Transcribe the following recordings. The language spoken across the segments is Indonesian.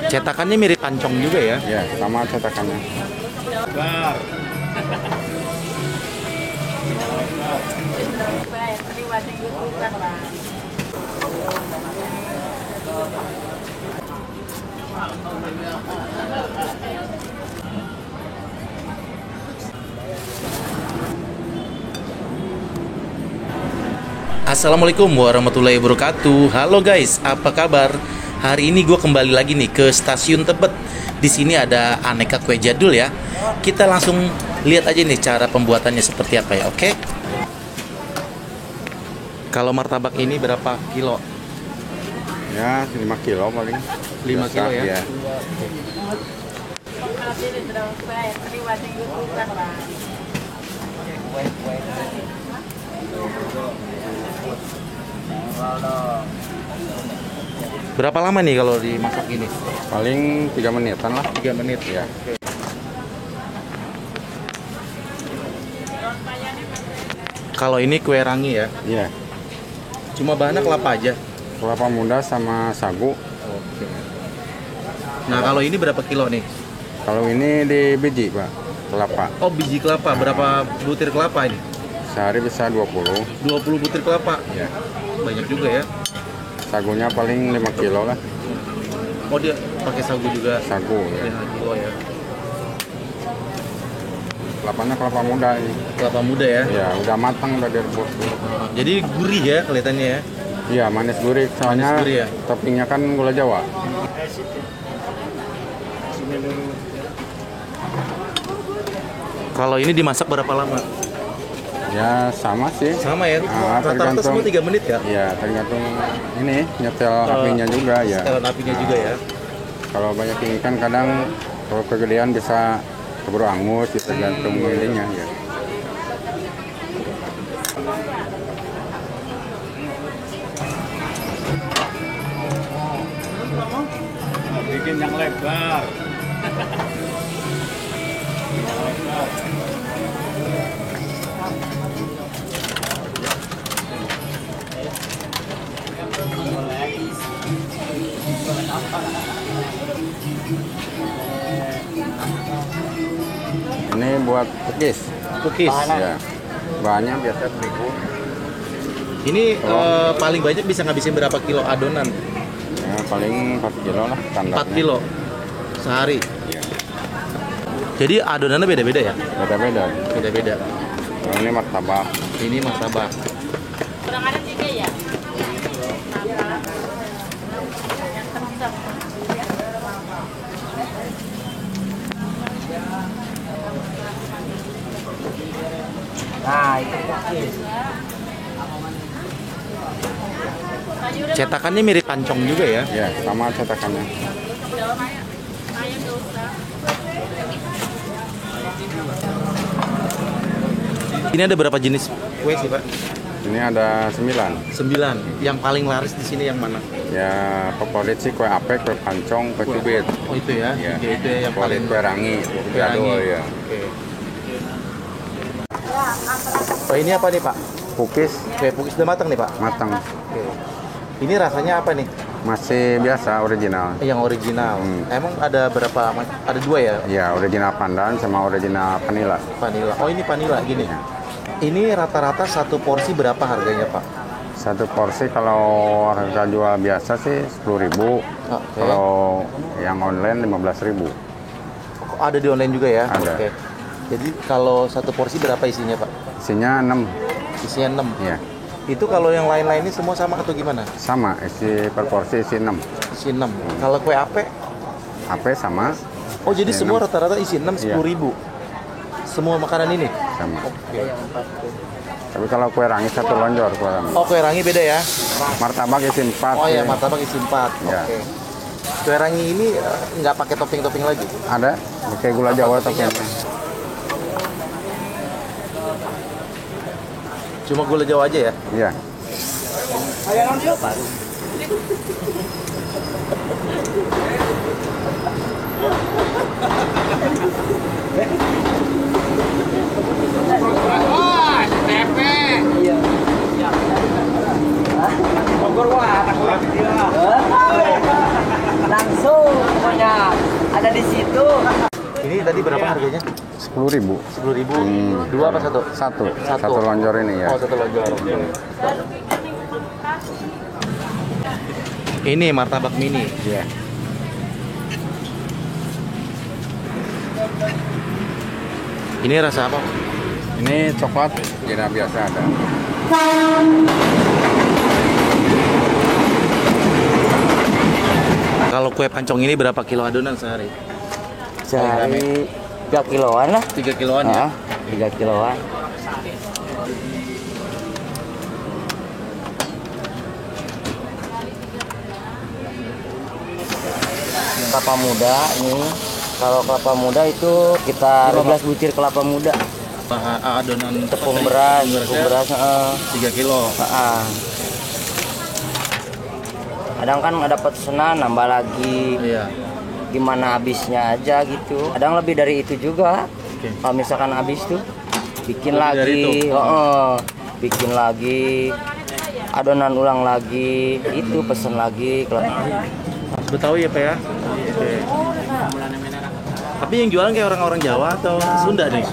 Cetakannya mirip pancong juga ya? Ya, sama cetakannya. Assalamualaikum warahmatullahi wabarakatuh. Halo guys, apa kabar? Hari ini gue kembali lagi nih ke Stasiun Tebet. Di sini ada aneka kue jadul ya. Kita langsung lihat aja nih cara pembuatannya seperti apa ya, oke? Kalau martabak ini berapa kilo? Ya, 5 kilo paling. 5 kilo ya? Ya. Berapa lama nih kalau dimasak ini? Paling 3 menitan lah. 3 menit Ya. Kalau ini kue rangi ya? Iya. Cuma bahannya kelapa aja? Kelapa muda sama sagu. Oke. Nah kalau ini berapa kilo nih? Kalau ini di biji, Pak. Kelapa. Oh biji kelapa, berapa butir kelapa ini? Sehari bisa 20. 20 butir kelapa? Ya. Banyak juga ya? Sagunya paling 5 kilo lah. Oh dia pakai sagu juga? Sagu ya. 5 kilo ya? Kelapanya kelapa muda ini. Kelapa muda ya? Ya, udah matang, udah direbus. Jadi gurih ya kelihatannya ya? Iya, manis gurih. Soalnya Manis gurih ya? toppingnya kan gula Jawa. Kalau ini dimasak berapa lama? Ya, sama sih. Sama ya? Ah, Rata-rata semua 3 menit ya? Ya, tergantung ini nyetel apinya juga ya. Setelan apinya juga ya? Kalau banyak ikan kadang kalau kegedean bisa keburu angus, gitu, tergantung ininya ya. Bikin yang lebar. Ini buat cookies. Cookies? Ya. Bahannya biasa terigu. Ini paling banyak bisa ngabisin berapa kilo adonan? Ya, paling 4 kilo lah standarnya. 4 kilo sehari? Ya. Jadi adonannya beda-beda ya? Beda-beda. Beda-beda. Kalau ini martabak. Ini martabak. Kurang ada 3 ya? Nah, itu cookies. Cetakannya mirip pancong juga ya? Ya, sama cetakannya. Ini ada berapa jenis kue sih Pak? Ini ada 9. 9. Yang paling laris di sini yang mana? Ya, favorit sih kue apek, kue pancong, kue cubit. Oh itu ya? Ya. Oke, itu ya yang Favorit paling kue rangi, kue rangi. jadul ya. Oke. Oh ini apa nih Pak? Cookies Kue pukis udah matang nih Pak? matang. Oke. Ini rasanya apa nih? Masih biasa original. Yang original. Hmm. Emang ada berapa? Ada 2 ya? Ya, original pandan sama original vanilla. Vanilla. Oh ini vanilla gini. Ya. Ini rata-rata satu porsi berapa harganya Pak? Satu porsi kalau harga jual biasa sih 10.000. Oke. Kalau yang online 15.000. Ada di online juga ya? Ada. Oke. Jadi kalau satu porsi berapa isinya Pak? Isinya 6. Isinya 6. Ya, Itu kalau yang lain-lain ini semua sama atau gimana? sama isi per porsi isi 6. Isi 6. Kalau kue ape? Ape sama Oh jadi Isi semua 6. rata-rata isi 6 Iya. 10.000. Semua makanan ini? sama. Oke. Tapi kalau kue rangi satu lonjor kue rangi. Oh kue rangi beda ya? Martabak isi 4. Oh ya martabak isi 4. Ya. Oke. Kue rangi ini nggak pakai topping-topping lagi? Ada pakai gula Jawa toppingnya toppingnya. Cuma gula Jawa aja ya? Iya. Bogor gua Langsung pokoknya ada di situ. Ini tadi berapa harganya? 10.000. 10.000. Dua apa satu? Satu lonjor ini ya. Oh, satu lonjor. Ini martabak mini. Iya. Ini rasa apa? Ini coklat, tidak biasa ada. Kalau kue pancong ini berapa kilo adonan sehari? Sehari 3 kiloan lah. 3 kiloan ya? 3 kiloan. Kelapa muda ini, kalau kelapa muda itu kita 12 butir kelapa muda. Adonan Tepung beras, 3 kilo. Kadang kan ada pesanan nambah lagi, Iya. gimana habisnya aja gitu. Kadang lebih dari itu juga. Oke. Kalau misalkan habis tuh bikin Lebih dari lagi, itu? bikin lagi, adonan ulang lagi, itu pesen lagi. Betawi ya Pak ya? Oke. Tapi yang jualan kayak orang-orang Jawa atau Sunda nih?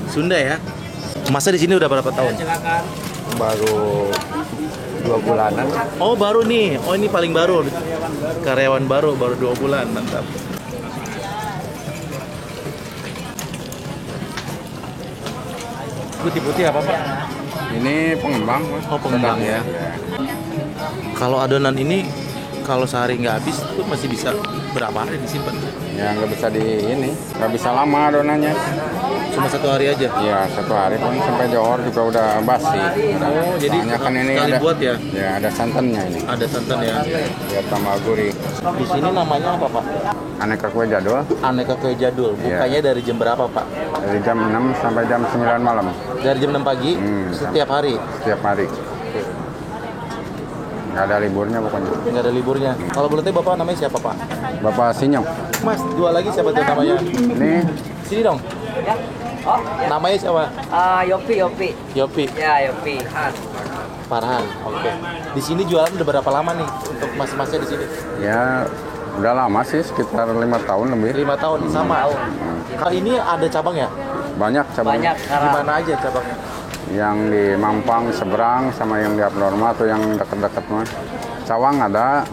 Sunda ya? Masa di sini udah berapa tahun? Baru 2 bulanan. Oh baru nih, oh ini paling baru. Karyawan baru 2 bulan, mantap. Putih-putih apa Pak? Ini pengembang. Mas. Oh, pengembang ya. Iya. Kalau adonan ini, kalau sehari nggak habis, itu masih bisa berapa hari disimpan? Ya nggak bisa nggak bisa lama adonannya. Cuma 1 hari aja? Ya 1 hari pun sampai johor juga udah basi. Oh, jadi Soalnya kan ini sekali ada buat ya? Ya ada santannya ini. Ada santan ya? Biar tambah gurih. Di sini namanya apa Pak? Aneka kue jadul Aneka Kue Jadul. Bukanya dari jam berapa Pak? dari jam 6 sampai jam 9 malam Dari jam 6 pagi? Setiap hari? setiap hari. Nggak ada liburnya pokoknya. Nggak ada liburnya. Kalau boleh tahu Bapak namanya siapa Pak? Bapak Sinyok. Mas, jual lagi siapa tuh namanya? Ini Sini dong. Ya. Oh, Namanya siapa? Yopi. Yopi. Ya, Yopi. Farhan. Oke. Di sini jualan udah berapa lama nih untuk mas-masnya di sini? ya udah lama sih, sekitar 5 tahun lebih. 5 tahun sama. Kalau ini ada cabang ya? Banyak cabangnya. Banyak sekarang. Gimana aja cabangnya? Yang di Mampang seberang sama yang di Abnormal atau yang dekat-dekat mah. Cawang ada.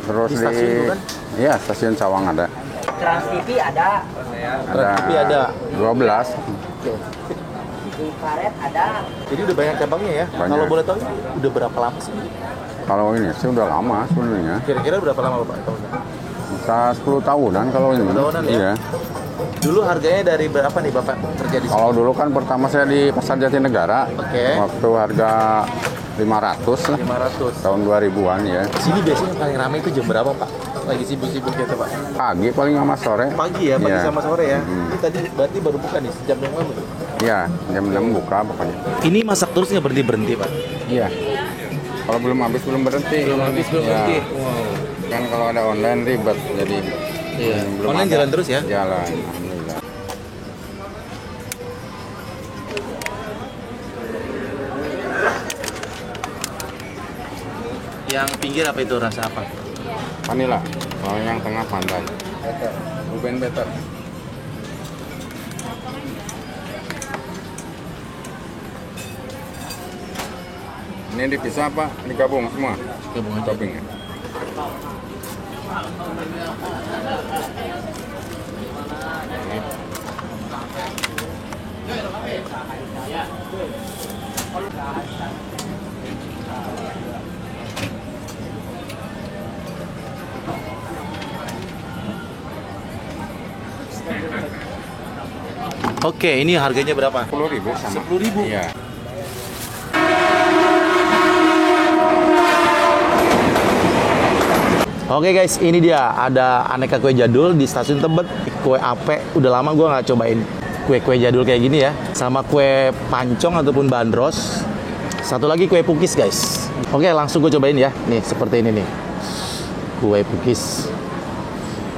Terus Di stasiun bukan? Iya, stasiun Cawang ada. Trans TV ada. Trans TV ada. 12. Di Karet ada. Jadi udah banyak cabangnya ya? Banyak. Kalau boleh tahu udah berapa lama sih? Kalau ini sih udah lama sebenarnya. Kira-kira berapa lama Bapak tahunnya? Bisa 10 tahunan kalau ini. 10 tahunan ya? Iya. Dulu harganya dari berapa nih Bapak kerja di sini? Kalau dulu kan pertama saya di Pasar Jatinegara. Oke. Waktu harga 500 lah. 500. Tahun 2000-an ya. Sini biasanya paling ramai itu jam berapa Pak? Lagi sibuk-sibuk gitu Pak? Pagi paling sama sore. Pagi ya, pagi Iya. sama sore ya. Hmm. Ini tadi berarti baru buka nih sejam yang lalu. Iya, jam 6 buka pokoknya. Ini masak terus nggak berhenti Pak? Iya. Kalau belum habis belum berhenti. Belum habis belum Ya. berhenti. Kan kalau ada online ribet jadi. Iya. belum Online ada. jalan terus ya? Jalan, alhamdulillah. Yang pinggir apa itu rasa apa? Vanilla. Kalau yang tengah pantai. Ruben better. Ini dipisah apa? Digabung semua? Gabung aja. Topping ya? Oke, ini harganya berapa? 10.000 sama. 10.000? Iya. Oke guys, ini dia ada aneka kue jadul di stasiun Tebet. Kue ape, udah lama gue nggak cobain kue-kue jadul kayak gini ya. Sama kue pancong ataupun bandros. Satu lagi kue pukis guys. Oke, langsung gue cobain ya. Nih, seperti ini nih. Kue pukis.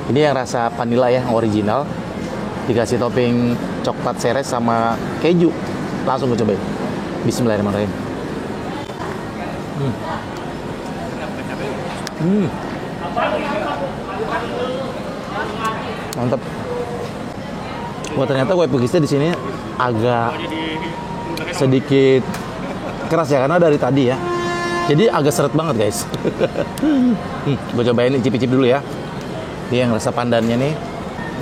Ini yang rasa vanilla ya, original. Dikasih topping coklat seres sama keju. Langsung gue cobain. Bismillahirrahmanirrahim. Mantap. Wah, ternyata kue pukisnya di sini agak sedikit keras ya, karena dari tadi ya. Jadi agak seret banget guys. Gue cobain icip-icip dulu ya. Ini yang rasa pandannya nih.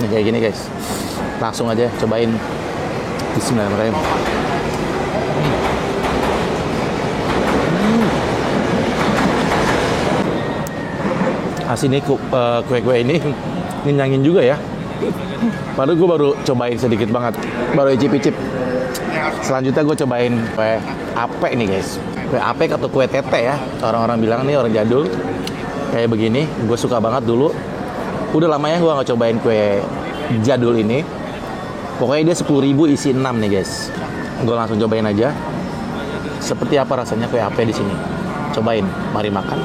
Ini kayak gini guys. Langsung aja cobain. Bismillahirrahmanirrahim. Asin nih kue-kue ini ngenyangin juga ya. Padahal gue baru cobain sedikit banget, baru icip-icip. Selanjutnya gue cobain kue ape nih guys. Kue ape atau kue tete ya, orang-orang bilang nih, orang jadul. Kayak begini, gue suka banget dulu. Udah lamanya gue nggak cobain kue jadul ini. Pokoknya dia 10.000 isi 6 nih guys. Gue langsung cobain aja. Seperti apa rasanya kue ape di sini? Cobain, mari makan,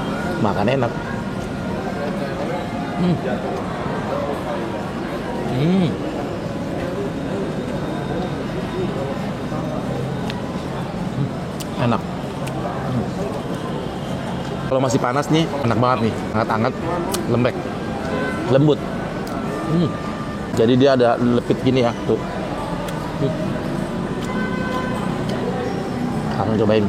makan enak. Enak. Kalau masih panas nih, enak banget nih, hangat-hangat, lembek, lembut. Jadi dia ada lepit gini ya, tuh. Langsung cobain.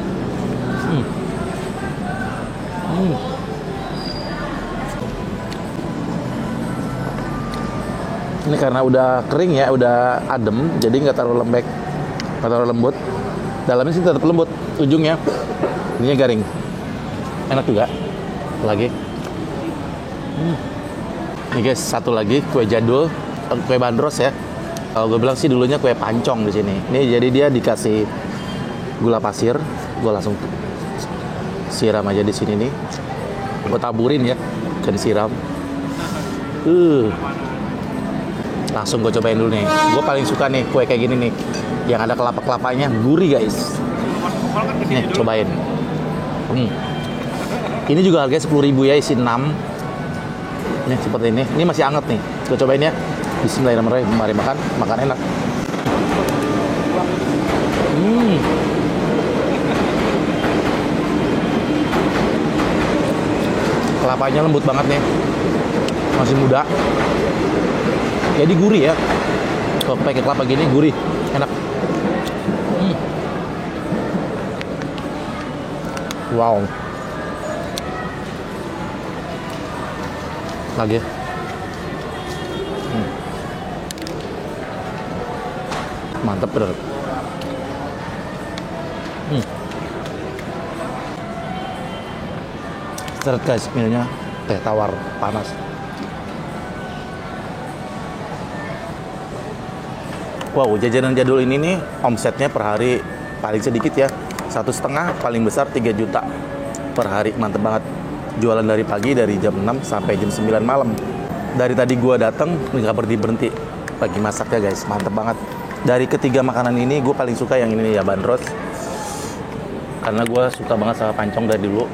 Ini karena udah kering ya, udah adem, jadi nggak terlalu lembek, nggak terlalu lembut. Dalamnya sih tetap lembut, ujungnya. Ininya garing. Enak juga. Lagi. Ini guys, satu lagi kue jadul, kue bandros ya. Kalau gue bilang sih dulunya kue pancong di sini. Ini jadi dia dikasih gula pasir, gue langsung siram aja di sini nih. Gue taburin ya, jadi siram. Langsung gue cobain dulu nih. Gue paling suka nih kue kayak gini nih, yang ada kelapa-kelapanya, gurih guys. Nih, cobain. Ini juga harganya 10.000 ya, isi 6. Nih, seperti ini. Ini masih anget nih. Gue cobain ya. Bismillahirrahmanirrahim. Mari makan, makan enak. Kelapanya lembut banget nih. Masih muda. Jadi gurih ya. Kalau pakai kelapa gini gurih, enak. Wow. Lagi. Mantap bener. Seret guys, minumnya teh tawar panas. Wow, jajanan jadul ini nih omsetnya per hari paling sedikit ya, 1,5, paling besar 3 juta per hari. Mantep banget. Jualan dari pagi, dari jam 6 sampai jam 9 malam. Dari tadi gua datang nggak berhenti pagi masaknya guys, mantep banget. Dari ketiga makanan ini gue paling suka yang ini ya, bandros. Karena gue suka banget sama pancong dari dulu.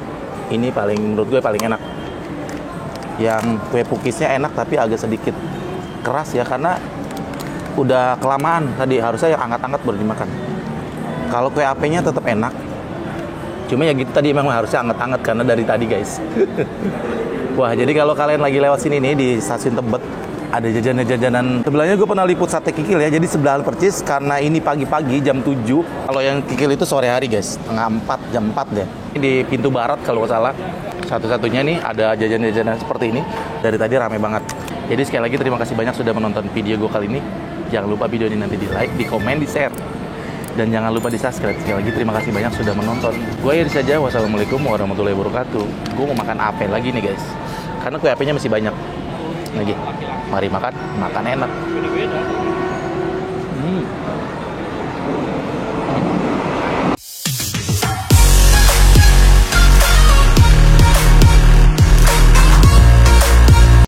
Ini paling, menurut gue paling enak. Yang kue pukisnya enak tapi agak sedikit keras ya, karena udah kelamaan tadi, harusnya yang hangat-hangat baru dimakan. Kalau kue apenya tetap enak, cuma ya gitu tadi, memang harusnya hangat-hangat karena dari tadi guys. Wah, jadi kalau kalian lagi lewat sini nih di stasiun Tebet, ada jajanan-jajanan. Sebelahnya gue pernah liput sate kikil ya, jadi sebelah percis, karena ini pagi-pagi jam 7. Kalau yang kikil itu sore hari guys, setengah 4, jam 4 deh. Ini di pintu barat kalau nggak salah, satu-satunya nih ada jajanan-jajanan seperti ini. Dari tadi rame banget. Jadi sekali lagi terima kasih banyak sudah menonton video gue kali ini. Jangan lupa video ini nanti di like, di komen, di share, dan jangan lupa di subscribe. Sekali lagi terima kasih banyak sudah menonton. Gue akhiri saja. Wassalamualaikum warahmatullahi wabarakatuh. Gue mau makan ape lagi nih guys, karena kue apenya masih banyak lagi. Mari makan, makan enak.